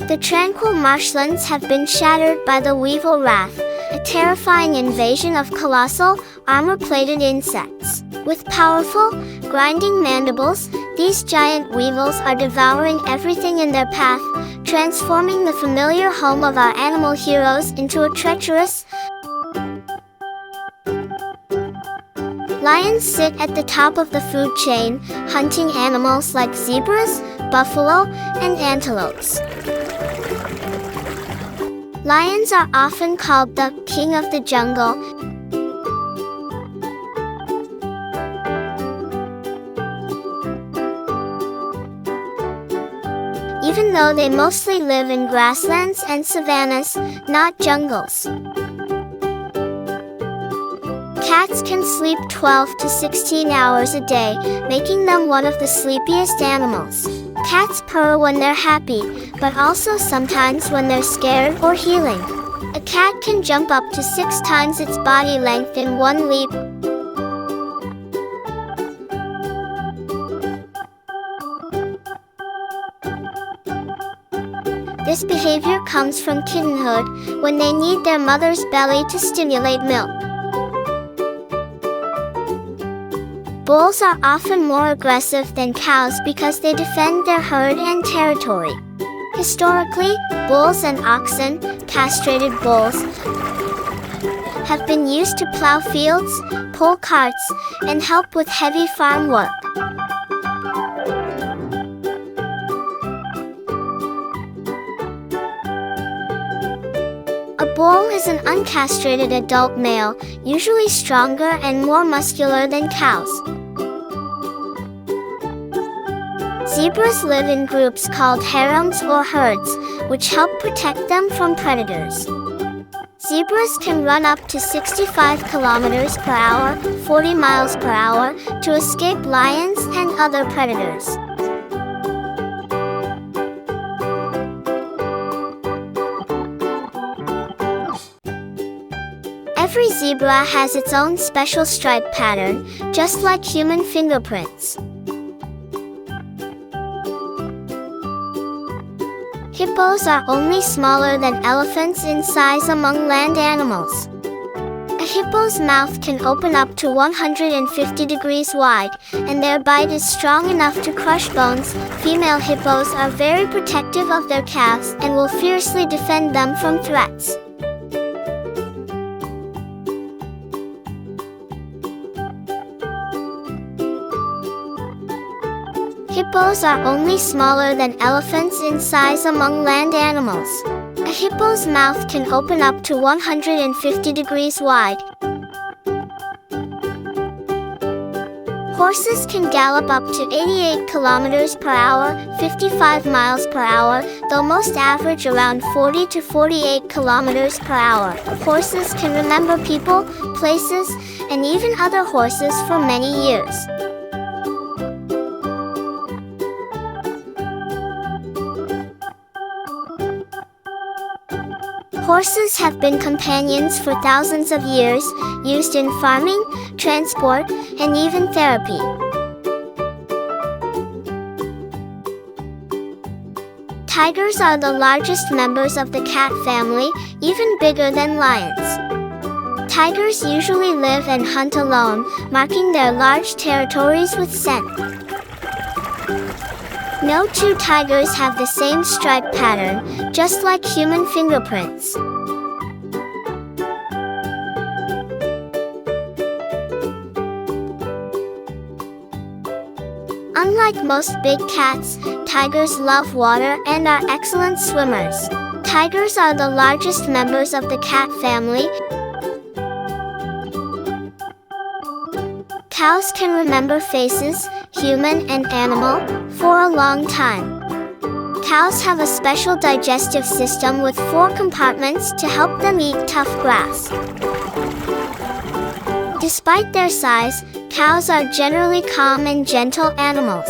The tranquil marshlands have been shattered by the Weevil wrath, a terrifying invasion of colossal, armor-plated insects. With powerful, grinding mandibles, these giant weevils are devouring everything in their path, transforming the familiar home of our animal heroes into a treacherous. Lions sit at the top of the food chain, hunting animals like zebras, buffalo, and antelopes. Lions are often called the king of the jungle. Even though they mostly live in grasslands and savannas, not jungles. Cats can sleep 12 to 16 hours a day, making them one of the sleepiest animals. Cats purr when they're happy, but also sometimes when they're scared or healing. A cat can jump up to 6 times its body length in one leap. This behavior comes from kittenhood, when they need their mother's belly to stimulate milk. Bulls are often more aggressive than cows because they defend their herd and territory. Historically, bulls and oxen, castrated bulls, have been used to plow fields, pull carts, and help with heavy farm work. A bull is an uncastrated adult male, usually stronger and more muscular than cows. Zebras live in groups called harems or herds, which help protect them from predators. Zebras can run up to 65 kilometers per hour, 40 miles per hour, to escape lions and other predators. Every zebra has its own special stripe pattern, just like human fingerprints. Hippos are only smaller than elephants in size among land animals. A hippo's mouth can open up to 150 degrees wide, and their bite is strong enough to crush bones. Female hippos are very protective of their calves and will fiercely defend them from threats. Hippos are only smaller than elephants in size among land animals. A hippo's mouth can open up to 150 degrees wide. Horses can gallop up to 88 kilometers per hour, 55 miles per hour, though most average around 40 to 48 kilometers per hour. Horses can remember people, places, and even other horses for many years. Horses have been companions for thousands of years, used in farming, transport, and even therapy. Tigers are the largest members of the cat family, even bigger than lions. Tigers usually live and hunt alone, marking their large territories with scent. No two tigers have the same stripe pattern, just like human fingerprints. Unlike most big cats, tigers love water and are excellent swimmers. Tigers are the largest members of the cat family. Cows can remember faces, human and animal, for a long time. Cows have a special digestive system with 4 compartments to help them eat tough grass. Despite their size, cows are generally calm and gentle animals.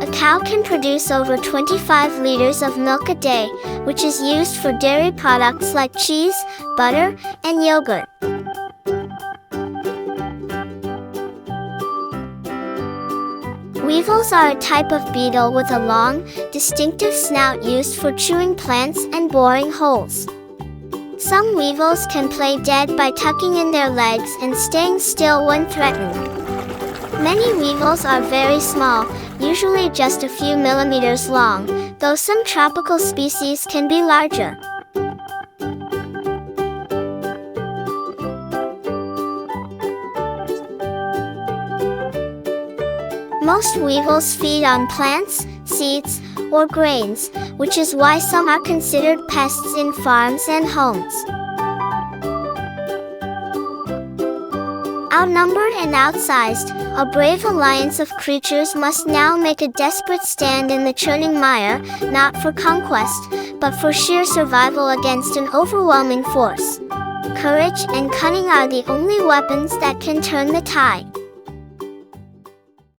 A cow can produce over 25 liters of milk a day, which is used for dairy products like cheese, butter, and yogurt. Weevils are a type of beetle with a long, distinctive snout used for chewing plants and boring holes. Some weevils can play dead by tucking in their legs and staying still when threatened. Many weevils are very small, usually just a few millimeters long, though some tropical species can be larger. Most weevils feed on plants, seeds, or grains, which is why some are considered pests in farms and homes. Outnumbered and outsized, a brave alliance of creatures must now make a desperate stand in the churning mire, not for conquest, but for sheer survival against an overwhelming force. Courage and cunning are the only weapons that can turn the tide.